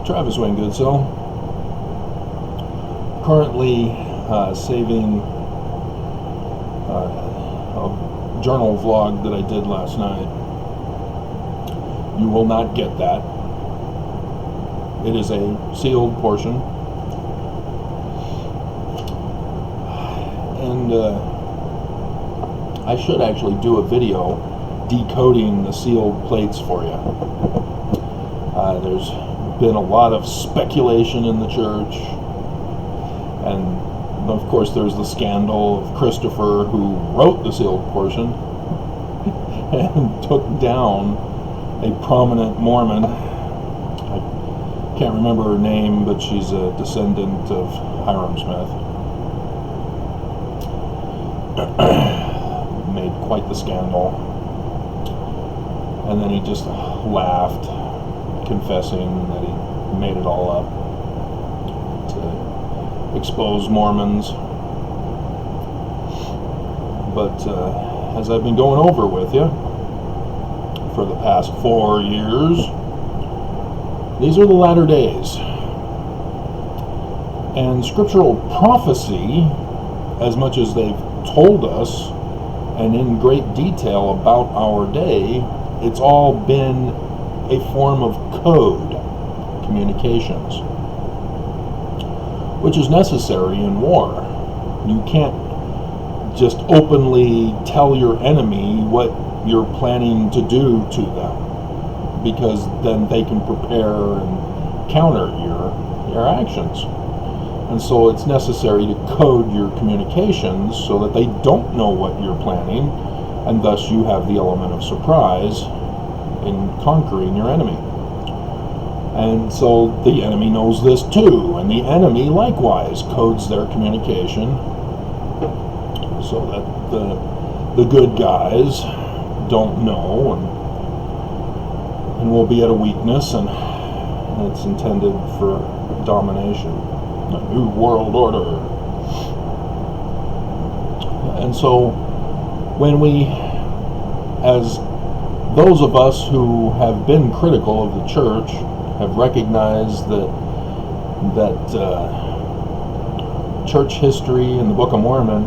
Travis Wayne Goodsill. Currently saving a journal vlog that I did last night. You will not get that. It is a sealed portion. And I should actually do a video decoding the sealed plates for you. There's been a lot of speculation in the church, and of course there's the scandal of Christopher, who wrote the sealed portion and took down a prominent Mormon. I can't remember her name, but she's a descendant of Hiram Smith. Made quite the scandal. And then he just laughed, confessing that he made it all up to expose Mormons. But as I've been going over with you for the past 4 years, these are the latter days. And scriptural prophecy, as much as they've told us and in great detail about our day, it's all been a form of code communications, which is necessary in war. You can't just openly tell your enemy what you're planning to do to them, because then they can prepare and counter your actions. And so it's necessary to code your communications so that they don't know what you're planning, and thus you have the element of surprise in conquering your enemy. And so the enemy knows this too, and the enemy likewise codes their communication so that the good guys don't know and will be at a weakness, and it's intended for domination, a new world order. And so when we, as those of us who have been critical of the church, have recognized that church history and the Book of Mormon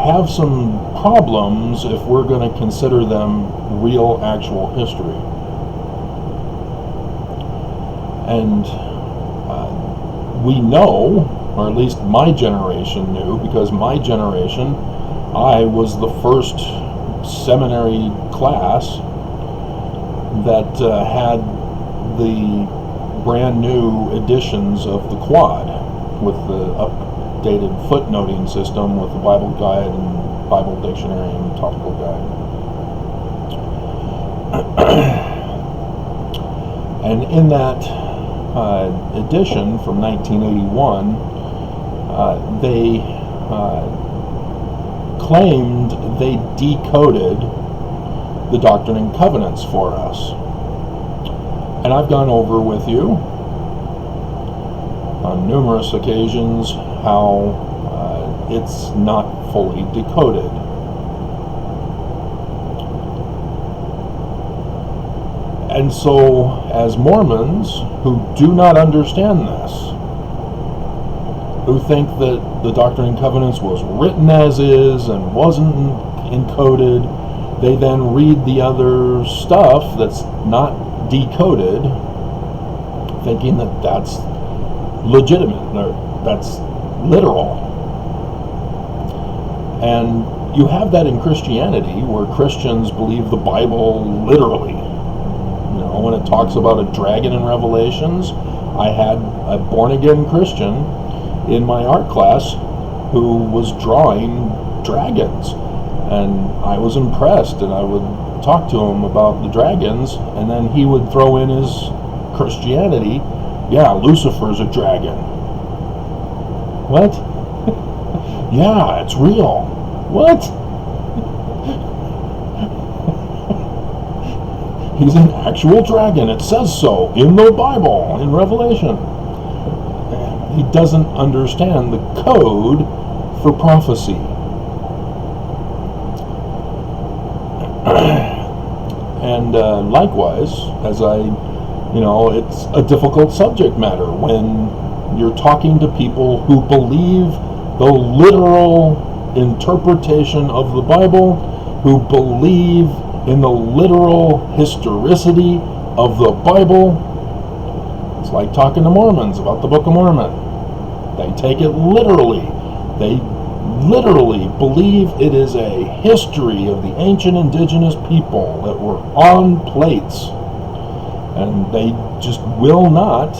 have some problems if we're going to consider them real, actual history. And we know, or at least my generation knew, because my generation, I was the first seminary class that had the brand new editions of the Quad with the updated footnoting system with the Bible Guide and Bible Dictionary and Topical Guide. And in that edition from 1981, they claimed they decoded the Doctrine and Covenants for us. And I've gone over with you on numerous occasions how it's not fully decoded. And so, as Mormons who do not understand this, who think that the Doctrine and Covenants was written as is and wasn't encoded, they then read the other stuff that's not decoded, thinking that that's legitimate, or that's literal. And you have that in Christianity, where Christians believe the Bible literally. You know, when it talks about a dragon in Revelations, I had a born-again Christian in my art class who was drawing dragons, and I was impressed, and I would talk to him about the dragons, and then he would throw in his Christianity, yeah, Lucifer's a dragon. What? Yeah, it's real. What? He's an actual dragon. It says so in the Bible, in Revelation. He doesn't understand the code for prophecy. And likewise, as I It's a difficult subject matter when you're talking to people who believe the literal interpretation of the Bible, who believe in the literal historicity of the Bible. It's like talking to Mormons about the Book of Mormon. They take it literally. They literally believe it is a history of the ancient indigenous people that were on plates. And they just will not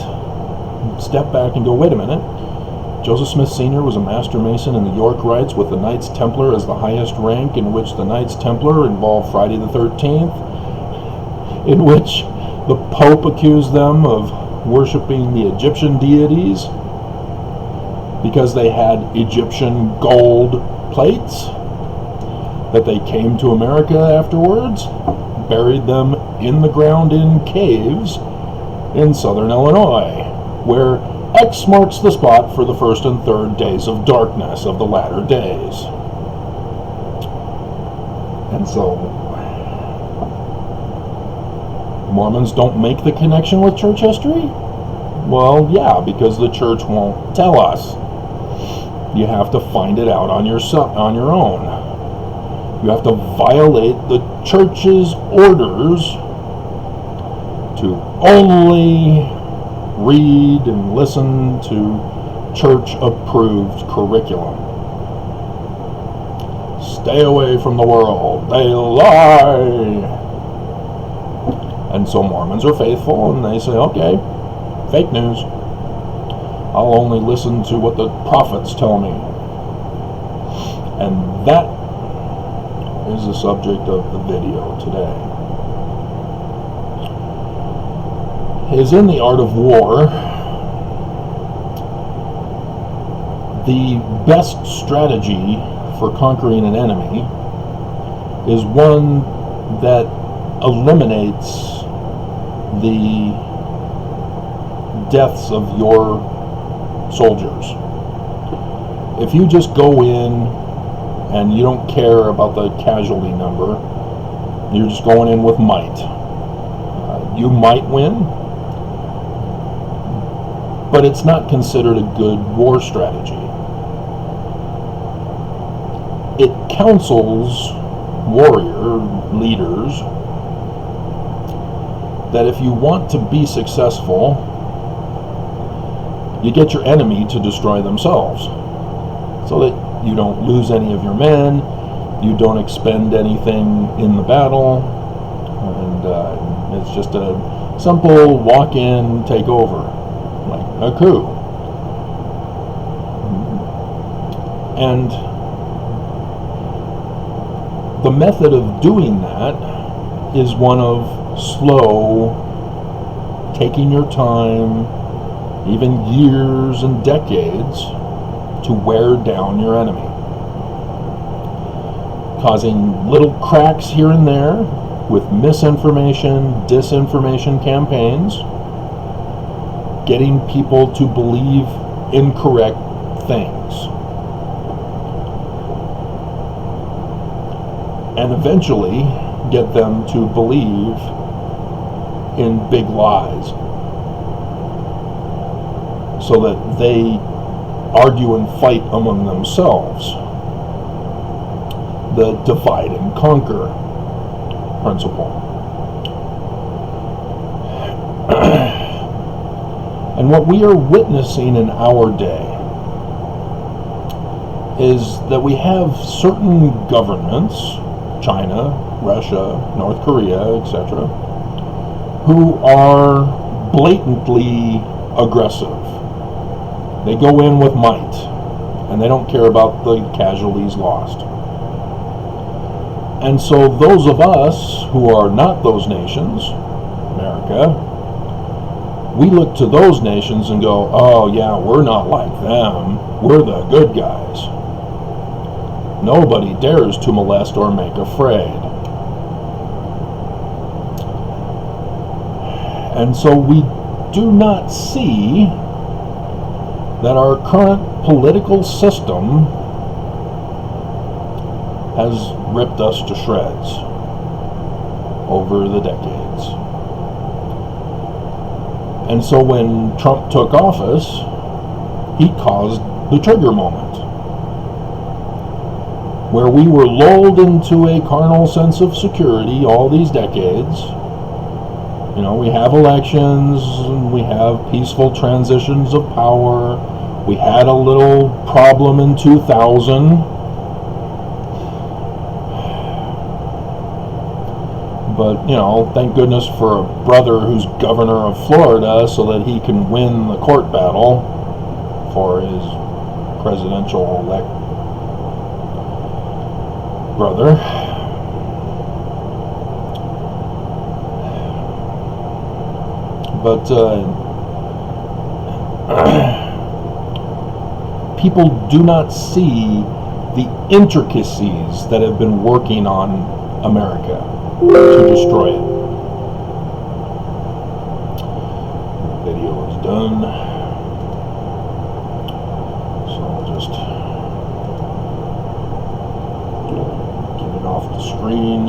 step back and go, wait a minute. Joseph Smith Sr. was a master mason in the York Rites with the Knights Templar as the highest rank, in which the Knights Templar involved Friday the 13th, in which the Pope accused them of worshiping the Egyptian deities because they had Egyptian gold plates that they came to America afterwards, buried them in the ground in caves in southern Illinois, where X marks the spot for the first and third days of darkness of the latter days. And so Mormons don't make the connection with church history? Well, yeah, because the church won't tell us. You have to find it out on your own. You have to violate the church's orders to only read and listen to church-approved curriculum. Stay away from the world. They lie. And so Mormons are faithful, and they say, okay, fake news. I'll only listen to what the prophets tell me. And that is the subject of the video today. Is in the art of war, the best strategy for conquering an enemy is one that eliminates the deaths of your soldiers. If you just go in and you don't care about the casualty number, you're just going in with might. You might win, but it's not considered a good war strategy. It counsels warrior leaders that if you want to be successful, you get your enemy to destroy themselves, so that you don't lose any of your men, you don't expend anything in the battle, and it's just a simple walk in, take over, like a coup. And the method of doing that is one of slow, taking your time, even years and decades, to wear down your enemy, causing little cracks here and there with misinformation, disinformation campaigns, getting people to believe incorrect things, and eventually get them to believe in big lies, so that they argue and fight among themselves. The divide and conquer principle. And what we are witnessing in our day is that we have certain governments, China, Russia, North Korea, etc., who are blatantly aggressive. They go in with might, and they don't care about the casualties lost. And so those of us who are not those nations, America, we look to those nations and go, oh yeah, we're not like them, we're the good guys. Nobody dares to molest or make afraid. And so we do not see that our current political system has ripped us to shreds over the decades. And so when Trump took office, he caused the trigger moment, where we were lulled into a carnal sense of security all these decades. You know, we have elections, and we have peaceful transitions of power. We had a little problem in 2000. But, you know, thank goodness for a brother who's governor of Florida so that he can win the court battle for his presidential-elect brother. But people do not see the intricacies that have been working on America to destroy it. Video is done. So I'll just get it off the screen.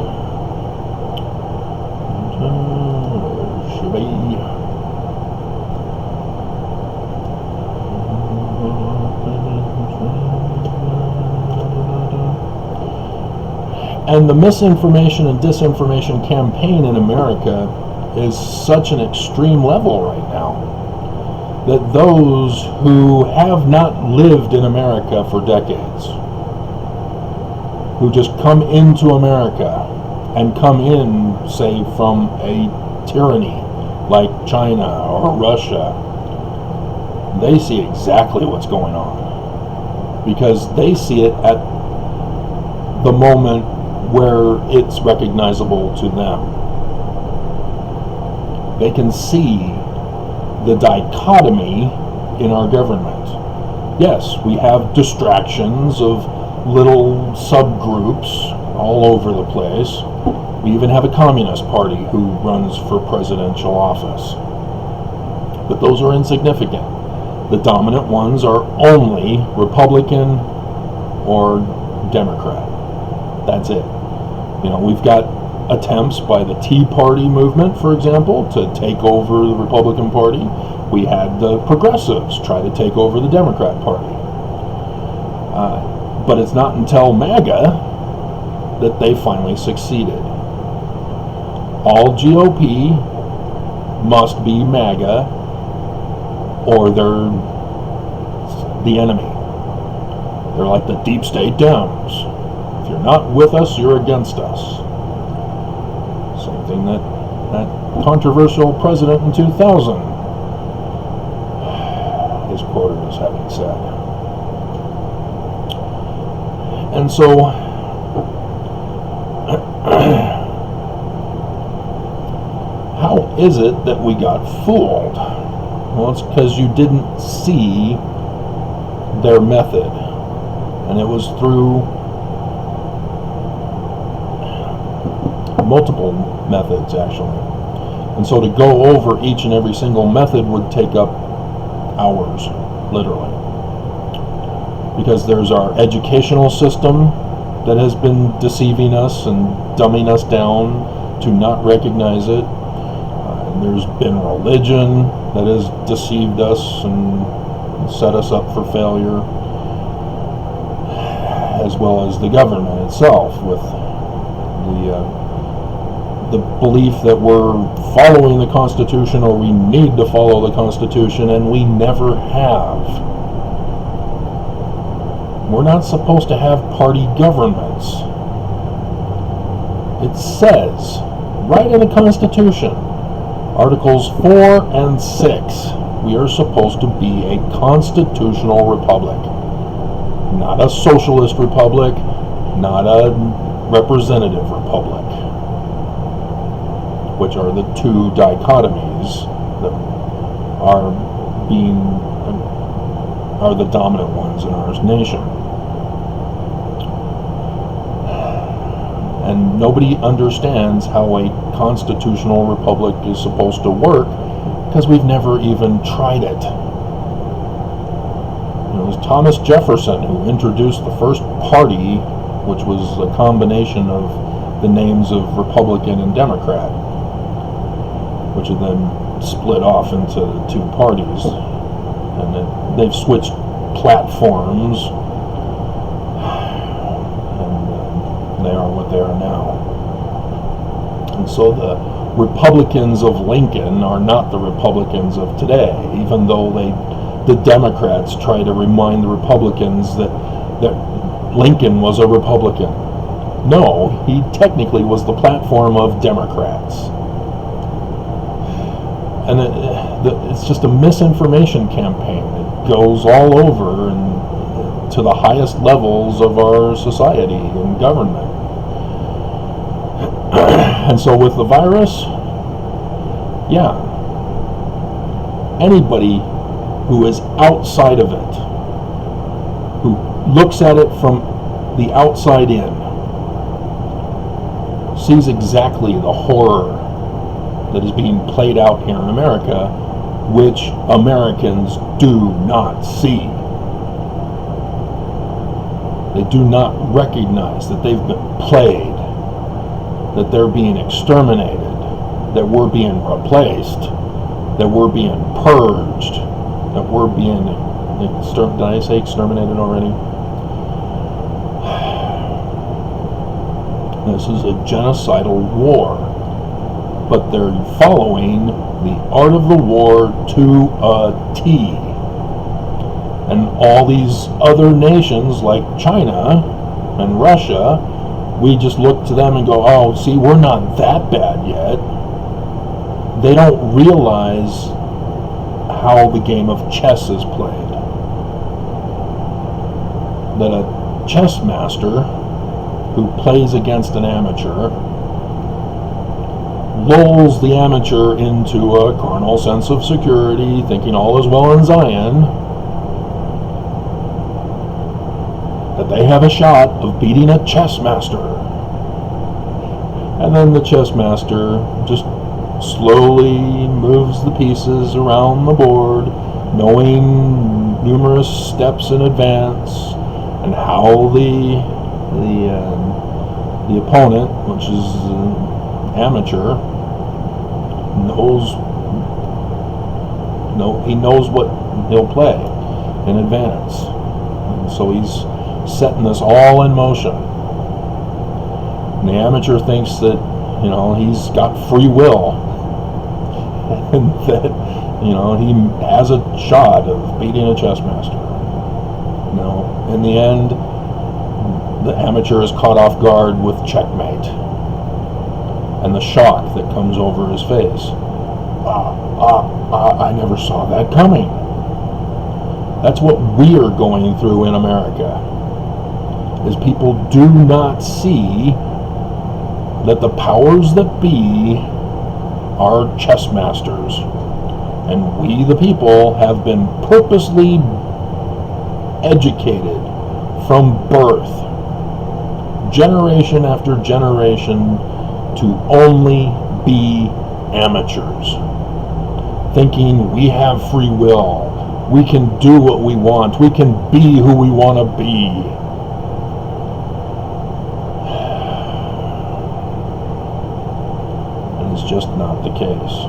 There should be. And the misinformation and disinformation campaign in America is such an extreme level right now that those who have not lived in America for decades, who just come into America and come in, say, from a tyranny like China or Russia, they see exactly what's going on, because they see it at the moment where it's recognizable to them. They can see the dichotomy in our government. Yes, we have distractions of little subgroups all over the place. We even have a communist party who runs for presidential office. But those are insignificant. The dominant ones are only Republican or Democrat. That's it. You know, we've got attempts by the Tea Party movement, for example, to take over the Republican Party. We had the progressives try to take over the Democrat Party. But it's not until MAGA that they finally succeeded. All GOP must be MAGA, or they're the enemy. They're like the deep state Dems. If you're not with us, you're against us. Same thing that controversial president in 2000 is quoted as having said. And so, how is it that we got fooled? Well, it's because you didn't see their method. And it was through multiple methods, actually. And so to go over each and every single method would take up hours, literally. Because there's our educational system that has been deceiving us and dumbing us down to not recognize it. And there's been religion that has deceived us and set us up for failure, as well as the government itself, with the belief that we're following the Constitution, or we need to follow the Constitution, and we never have. We're not supposed to have party governments. It says right in the Constitution, Articles 4 and 6, we are supposed to be a constitutional republic. Not a socialist republic, not a representative republic, which are the two dichotomies that are the dominant ones in our nation. And nobody understands how a constitutional republic is supposed to work, because we've never even tried it. It was Thomas Jefferson who introduced the first party, which was a combination of the names of Republican and Democrat, which then split off into two parties, and they've switched platforms, and they are what they are now. And so the Republicans of Lincoln are not the Republicans of today, even though the Democrats try to remind the Republicans that Lincoln was a Republican. No, he technically was the platform of Democrats. And it's just a misinformation campaign. It goes all over and to the highest levels of our society and government. And so with the virus, yeah, anybody who is outside of it, who looks at it from the outside in, sees exactly the horror that is being played out here in America, which Americans do not see. They do not recognize that they've been played, that they're being exterminated, that we're being replaced, that we're being purged, that we're being did I say exterminated already? This is a genocidal war, but they're following the art of the war to a T. And all these other nations like China and Russia, we just look to them and go, oh, see, we're not that bad yet. They don't realize how the game of chess is played. That a chess master who plays against an amateur lulls the amateur into a carnal sense of security, thinking all is well in Zion, that they have a shot of beating a chess master. And then the chess master just slowly moves the pieces around the board, knowing numerous steps in advance, and how the opponent, which is amateur, he knows what he'll play in advance, and so he's setting this all in motion. And the amateur thinks that he's got free will, and that he has a shot of beating a chess master. In the end, the amateur is caught off guard with checkmate, and the shock that comes over his face. I never saw that coming. That's what we're going through in America, is people do not see that the powers that be are chess masters, and we the people have been purposely educated from birth, generation after generation, to only be amateurs, thinking we have free will, we can do what we want, we can be who we want to be. And it's just not the case.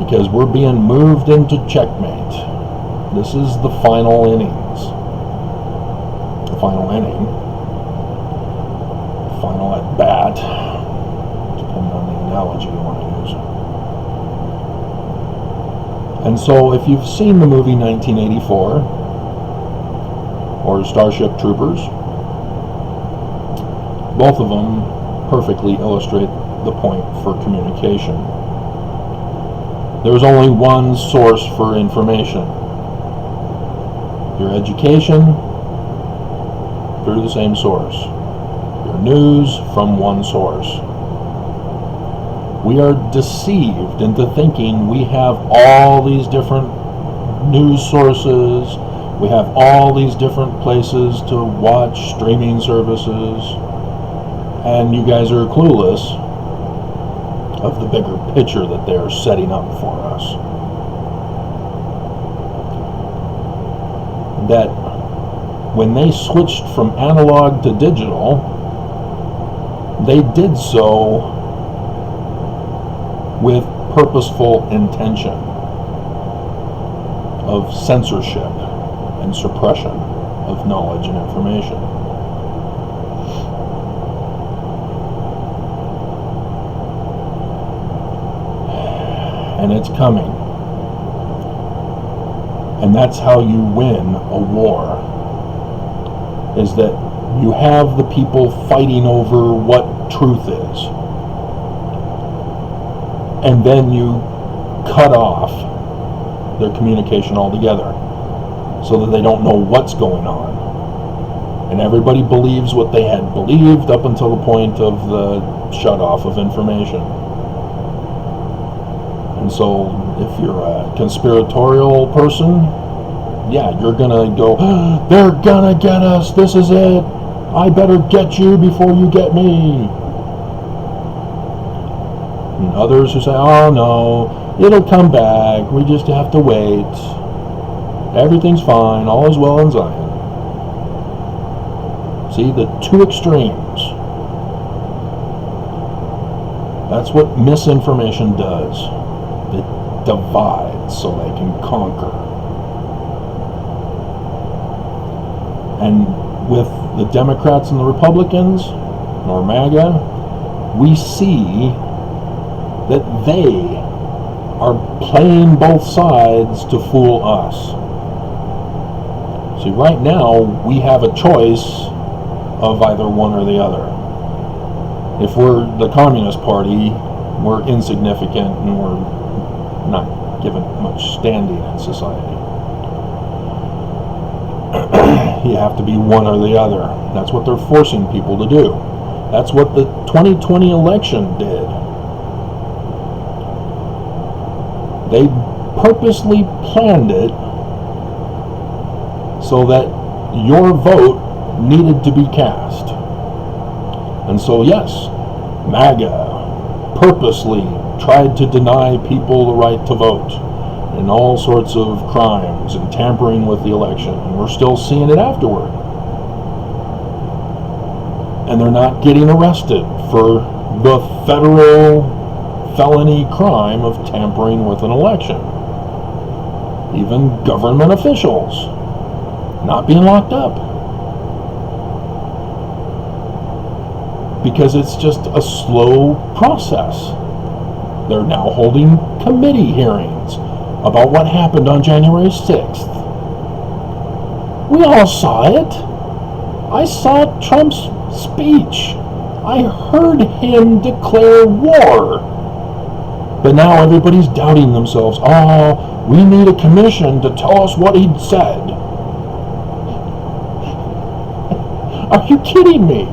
Because we're being moved into checkmate. This is the final innings. The final inning. The final at bat. Depending on the analogy you want to use. And so if you've seen the movie 1984 or Starship Troopers, both of them perfectly illustrate the point for communication. There's only one source for information. Your education, through the same source. Your news, from one source. We are deceived into thinking we have all these different news sources, we have all these different places to watch streaming services, and you guys are clueless of the bigger picture that they're setting up for us. That when they switched from analog to digital, they did so with purposeful intention of censorship and suppression of knowledge and information. And it's coming. And that's how you win a war, is that you have the people fighting over what truth is. And then you cut off their communication altogether so that they don't know what's going on. And everybody believes what they had believed up until the point of the shut-off of information. And so if you're a conspiratorial person, yeah, you're gonna go, they're gonna get us, this is it, I better get you before you get me. And others who say, oh no, it'll come back, we just have to wait, everything's fine, all is well in Zion. See, the two extremes. That's what misinformation does. It divides so they can conquer. And with the Democrats and the Republicans, or MAGA, we see that they are playing both sides to fool us. See, right now, we have a choice of either one or the other. If we're the Communist Party, we're insignificant and we're not given much standing in society. You have to be one or the other. That's what they're forcing people to do. That's what the 2020 election did. They purposely planned it so that your vote needed to be cast. And so yes, MAGA purposely tried to deny people the right to vote in all sorts of crimes and tampering with the election, and we're still seeing it afterward. And they're not getting arrested for the federal felony crime of tampering with an election. Even government officials not being locked up. Because it's just a slow process. They're now holding committee hearings about what happened on January 6th. We all saw it. I saw Trump's speech. I heard him declare war. But now everybody's doubting themselves. Oh, we need a commission to tell us what he'd said. Are you kidding me?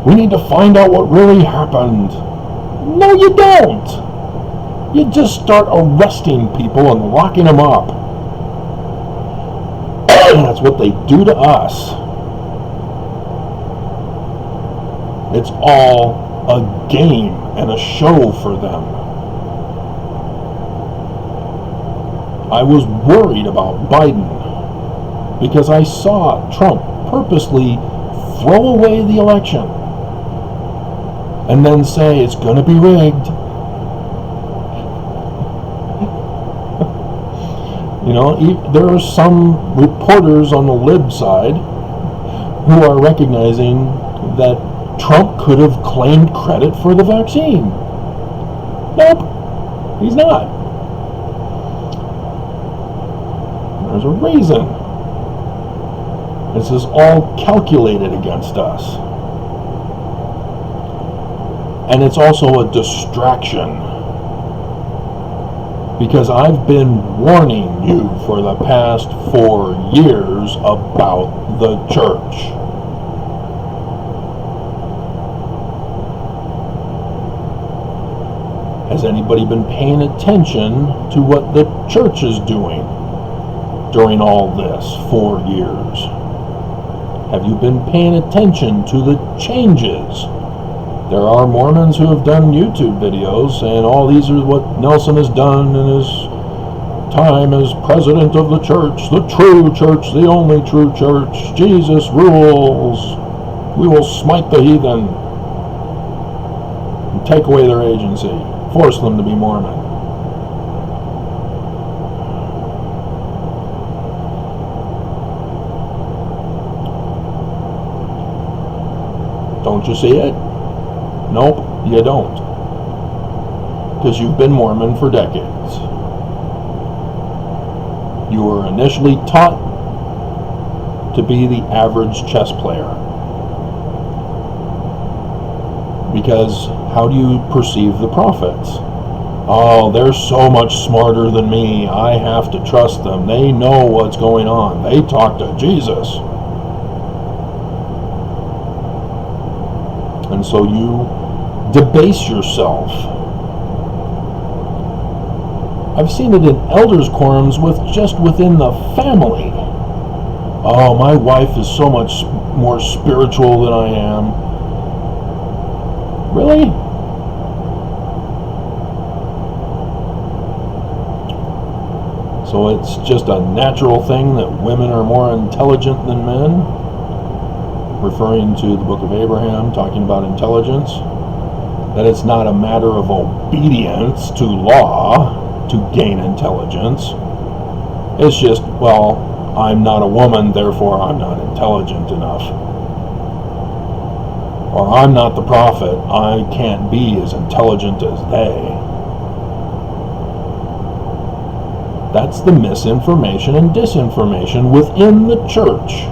We need to find out what really happened. No, you don't. You just start arresting people and locking them up. That's what they do to us. It's all a game and a show for them. I was worried about Biden because I saw Trump purposely throw away the election and then say it's going to be rigged. You know, there are some reporters on the lib side who are recognizing that Trump could have claimed credit for the vaccine. Nope, he's not. There's a reason. This is all calculated against us. And it's also a distraction. Because I've been warning you for the past 4 years about the church. Has anybody been paying attention to what the church is doing during all this 4 years? Have you been paying attention to the changes? There are Mormons who have done YouTube videos saying, oh, these are what Nelson has done in his time as president of the church, the only true church. Jesus rules. We will smite the heathen. and take away their agency, force them to be Mormon. Don't you see it? Nope, you don't. Because you've been Mormon for decades. You were initially taught to be the average chess player. Because how do you perceive the prophets? Oh, they're so much smarter than me. I have to trust them. They know what's going on. They talk to Jesus. And so you debase yourself. I've seen it in elders' quorums within the family. Oh, my wife is so much more spiritual than I am. Really? So it's just a natural thing that women are more intelligent than men? Referring to the book of Abraham, talking about intelligence. That it's not a matter of obedience to law to gain intelligence. It's just, well, I'm not a woman, therefore I'm not intelligent enough. Or I'm not the prophet, I can't be as intelligent as they. That's the misinformation and disinformation within the church.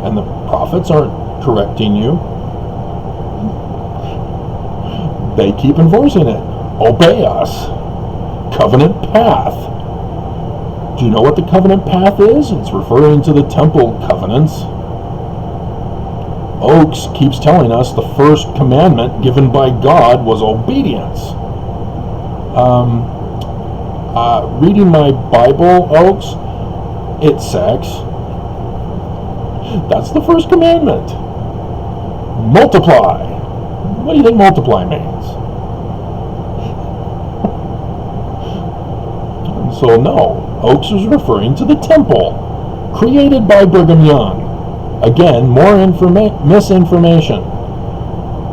And the prophets aren't correcting you. They keep enforcing it. Obey us. Covenant path. Do you know what the covenant path is? It's referring to the temple covenants. Oakes keeps telling us the first commandment given by God was obedience. Reading my Bible, Oakes, it's sex. That's the first commandment. Multiply. What do you think multiply means? So no, Oakes was referring to the temple, created by Brigham Young. Again, more misinformation,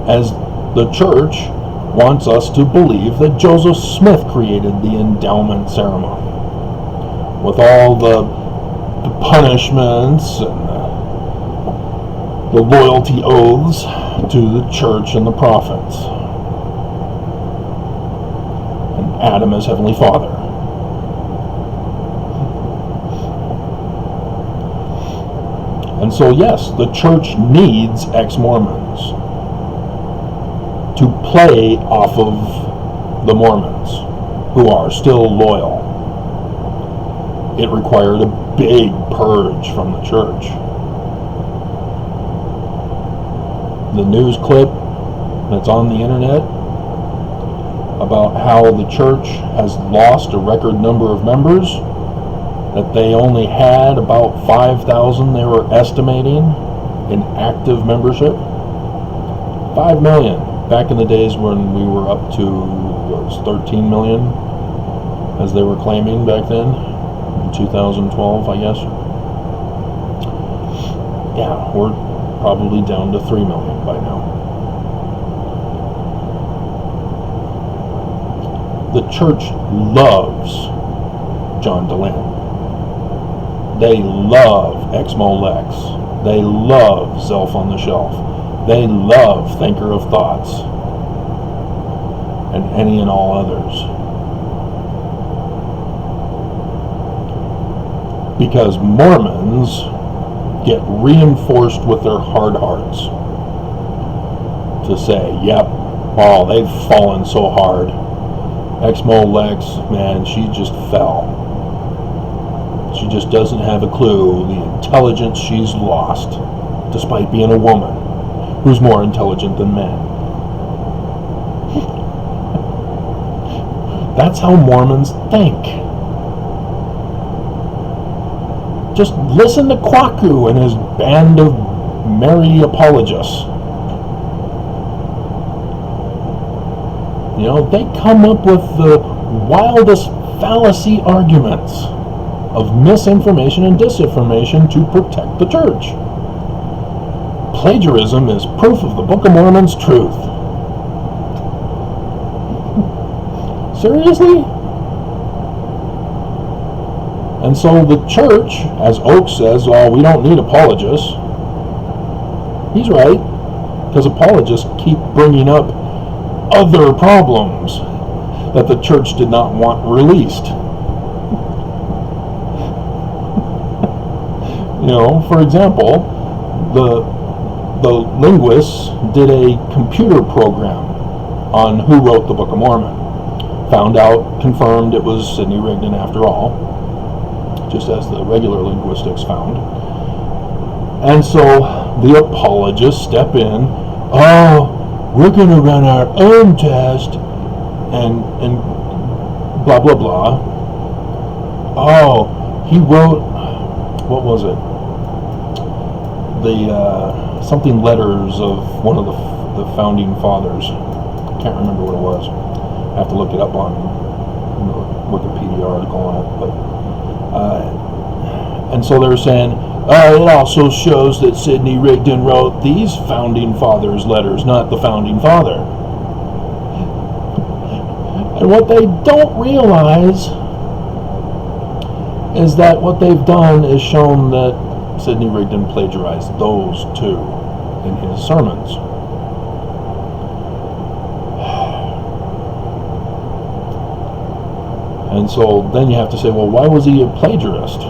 as the church wants us to believe that Joseph Smith created the endowment ceremony, with all the punishments and the loyalty oaths to the church and the prophets, and Adam as Heavenly Father. And so yes, the church needs ex-Mormons to play off of the Mormons who are still loyal. It required a big purge from the church. The news clip that's on the internet about how the church has lost a record number of members, that they only had about 5,000 they were estimating in active membership. 5 million. Back in the days when we were up to 13 million, as they were claiming back then, in 2012, I guess. Yeah, we're probably down to 3 million by now. The church loves John DeLand. They love Ex-Molex. They love Zelf on the Shelf. They love Thinker of Thoughts. And any and all others. Because Mormons get reinforced with their hard hearts to say, yep, oh, they've fallen so hard. Ex-Molex, man, she just fell. She just doesn't have a clue the intelligence she's lost, despite being a woman who's more intelligent than men. That's how Mormons think. Just listen to Kwaku and his band of merry apologists. You know, they come up with the wildest fallacy arguments of misinformation and disinformation to protect the church. plagiarism is proof of the Book of Mormon's truth. Seriously? And so the church, as Oak says, oh, we don't need apologists. He's right, because apologists keep bringing up other problems that the church did not want released. For example, the linguists did a computer program on who wrote the Book of Mormon. Found out, confirmed it was Sidney Rigdon after all, just as the regular linguistics found. And so the apologists step in, oh, we're going to run our own test, and blah, blah, blah. Oh, he wrote, what was it? The something letters of one of the founding fathers. I can't remember what it was. I have to look it up on the Wikipedia article on it. And so they're saying, it also shows that Sidney Rigdon wrote these founding fathers' letters, not the founding father. And what they don't realize is that what they've done is shown that Sidney Rigdon plagiarized those two in his sermons. And so then you have to say, well, why was he a plagiarist?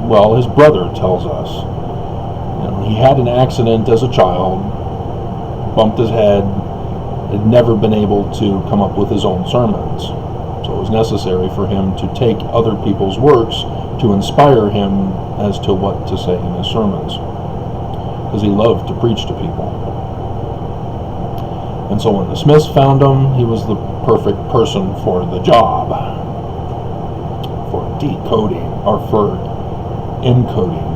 Well, his brother tells us. He had an accident as a child, bumped his head, had never been able to come up with his own sermons. So it was necessary for him to take other people's works to inspire him as to what to say in his sermons, because he loved to preach to people. And so when the Smiths found him, he was the perfect person for the job, for decoding or for encoding.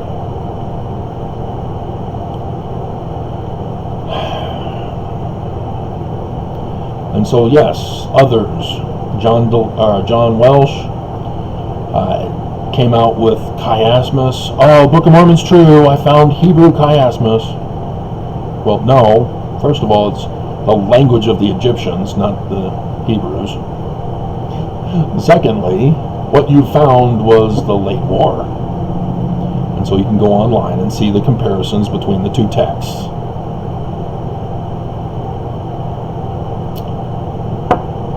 And so yes, others, John Welsh came out with chiasmus. Oh, Book of Mormon's true. I found Hebrew chiasmus. Well, no. First of all, it's the language of the Egyptians, not the Hebrews. Secondly, what you found was the late war. And so you can go online and see the comparisons between the two texts.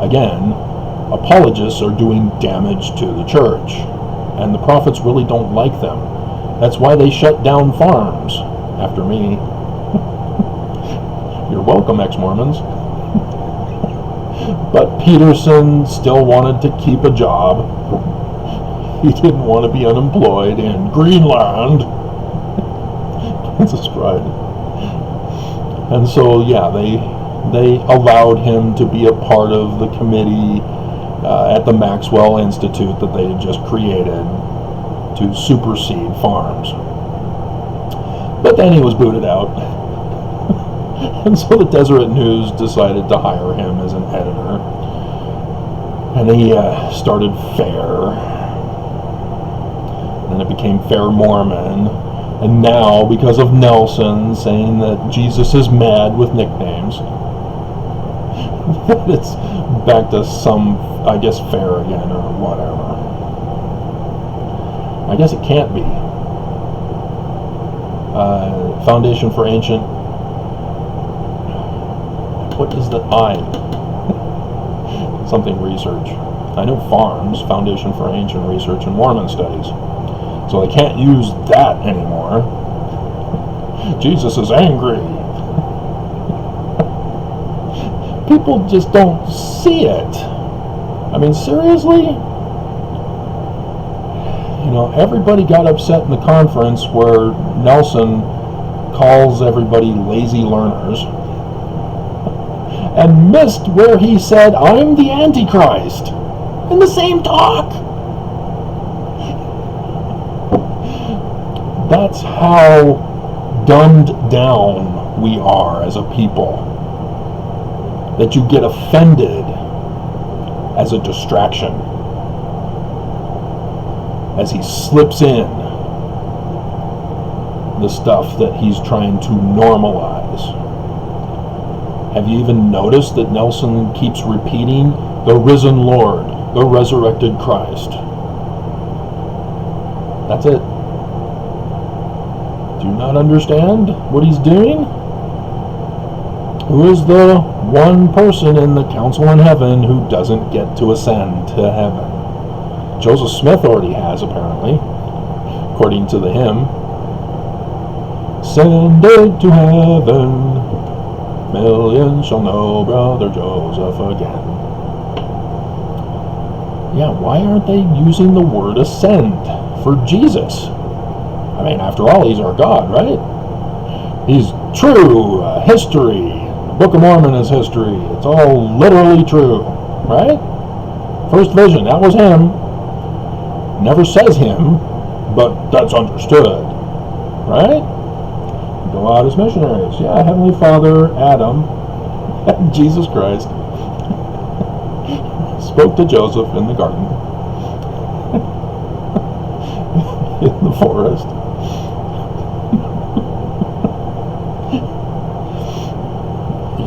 Again, apologists are doing damage to the church, and the prophets really don't like them. That's why they shut down farms after me. You're welcome, ex-Mormons. But Peterson still wanted to keep a job. He didn't want to be unemployed in Greenland. Princess Bride. And so, yeah, they allowed him to be a part of the committee at the Maxwell Institute that they had just created to supersede farms. But then he was booted out. And so the Deseret News decided to hire him as an editor. And he started Fair. Then it became Fair Mormon. And now, because of Nelson saying that Jesus is mad with nicknames, it's back to some, I guess, Fair again or whatever. I guess it can't be. Foundation for Ancient. What is the I? Something research. I know Farms, Foundation for Ancient Research and Mormon Studies. So they can't use that anymore. Jesus is angry. People just don't see it. I mean, seriously? You know, everybody got upset in the conference where Nelson calls everybody lazy learners and missed where he said, I'm the Antichrist, in the same talk. That's how dumbed down we are as a people. That you get offended as a distraction. As he slips in the stuff that he's trying to normalize. Have you even noticed that Nelson keeps repeating the risen Lord, the resurrected Christ? That's it. Do you not understand what he's doing? Who is the one person in the council in heaven who doesn't get to ascend to heaven? Joseph Smith already has, apparently, according to the hymn. Ascended to heaven, millions shall know Brother Joseph again. Yeah, why aren't they using the word ascend for Jesus? I mean, after all, he's our God, right? He's true, history. The Book of Mormon is history. It's all literally true, right? First vision, that was him. Never says him, but that's understood, right? Go out as missionaries. Yeah, Heavenly Father, Adam, Jesus Christ, spoke to Joseph in the garden, in the forest.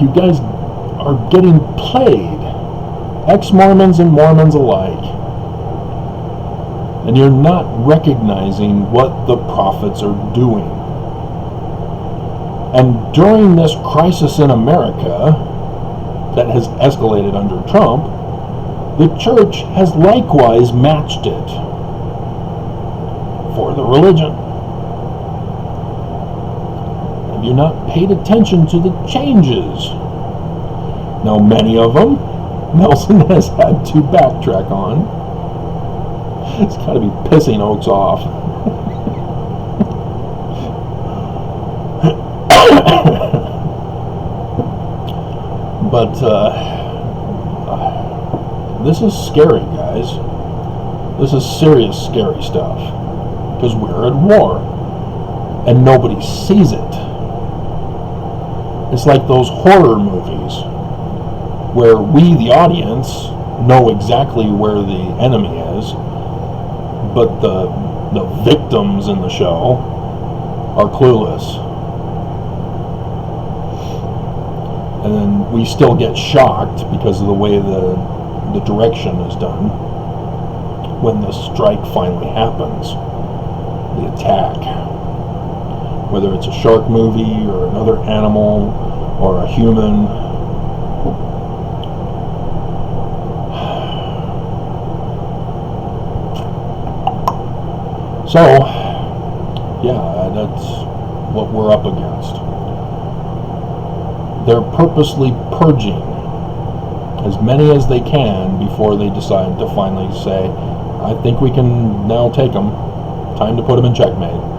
You guys are getting played, ex-Mormons and Mormons alike. And you're not recognizing what the prophets are doing. And during this crisis in America that has escalated under Trump, the church has likewise matched it for the religion. Have you not paid attention to the changes? Now, many of them, Nelson has had to backtrack on. It's got to be pissing Oaks off. But this is scary, guys. This is serious, scary stuff. Because we're at war. And nobody sees it. It's like those horror movies where we, the audience, know exactly where the enemy is, but the victims in the show are clueless. And then we still get shocked because of the way the direction is done when the strike finally happens, the attack. Whether it's a shark movie or another animal or a human. So, yeah, that's what we're up against. They're purposely purging as many as they can before they decide to finally say, I think we can now take them. Time to put them in checkmate.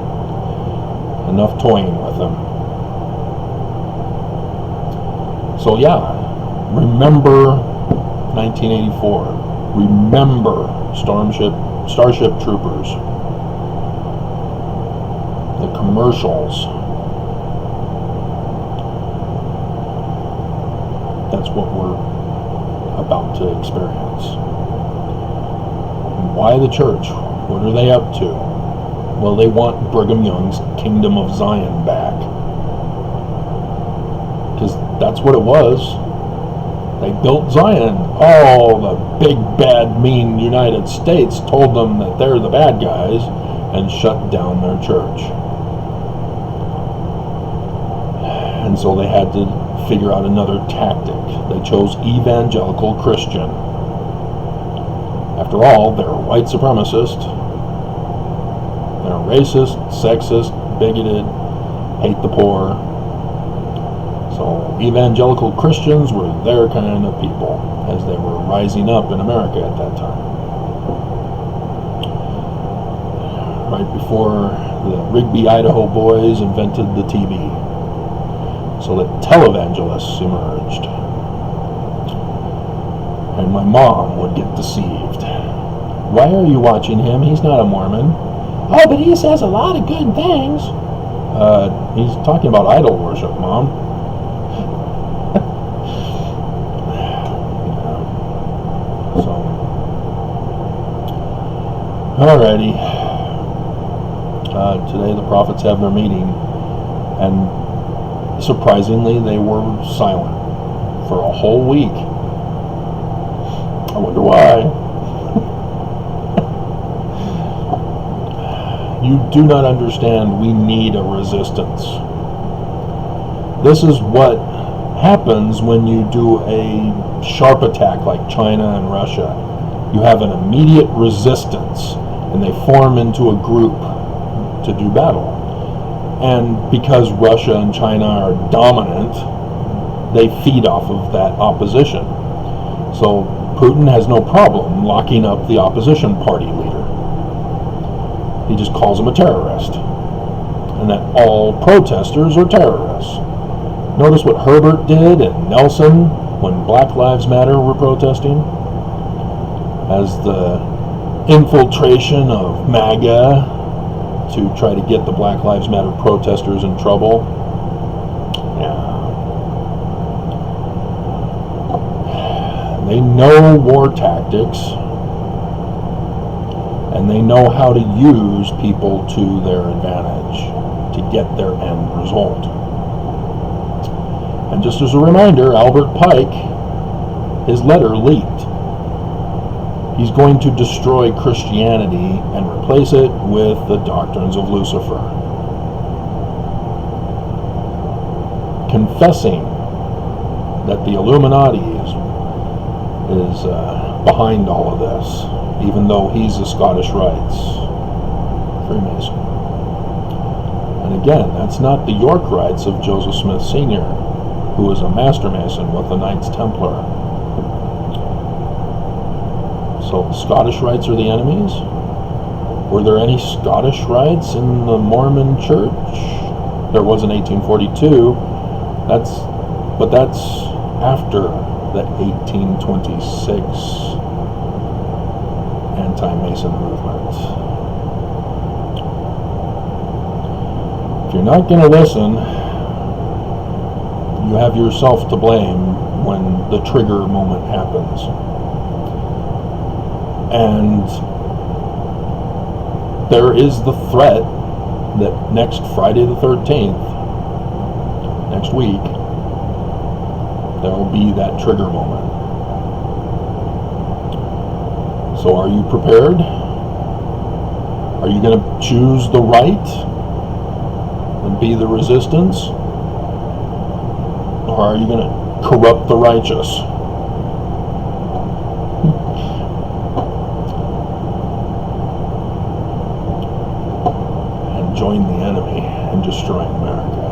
Enough toying with them. So yeah, remember 1984. Remember Starship Troopers. The commercials. That's what we're about to experience. And why the church? What are they up to? Well, they want Brigham Young's Kingdom of Zion back. Because that's what it was. They built Zion. Oh, the big, bad, mean United States told them that they're the bad guys and shut down their church. And so they had to figure out another tactic. They chose evangelical Christian. After all, they're white supremacist. They're racist, sexist, bigoted, hate the poor. So evangelical Christians were their kind of people as they were rising up in America at that time. Right before the Rigby, Idaho boys invented the TV. So that televangelists emerged. And my mom would get deceived. Why are you watching him? He's not a Mormon. Oh, but he says a lot of good things. He's talking about idol worship, Mom. So, alrighty. Today the prophets have their meeting, and surprisingly they were silent for a whole week. I wonder why. You do not understand. We need a resistance. This is what happens when you do a sharp attack like China and Russia. You have an immediate resistance, and they form into a group to do battle. And because Russia and China are dominant, they feed off of that opposition. So Putin has no problem locking up the opposition party leader. He just calls him a terrorist, and that all protesters are terrorists. Notice what Herbert did and Nelson when Black Lives Matter were protesting, as the infiltration of MAGA to try to get the Black Lives Matter protesters in trouble. Yeah. They know war tactics, and they know how to use people to their advantage to get their end result. And just as a reminder, Albert Pike, his letter leaked. He's going to destroy Christianity and replace it with the doctrines of Lucifer. Confessing that the Illuminati is behind all of this, even though he's a Scottish Rites Freemason. And again, that's not the York Rites of Joseph Smith Sr., who was a Master Mason with the Knights Templar. So the Scottish Rites are the enemies? Were there any Scottish Rites in the Mormon Church? There was in 1842. That's after the 1826 anti-Mason movement. If you're not going to listen, you have yourself to blame when the trigger moment happens. And there is the threat that next Friday the 13th, next week, there will be that trigger moment. So are you prepared? Are you going to choose the right and be the resistance? Or are you going to corrupt the righteous? And join the enemy in destroying America?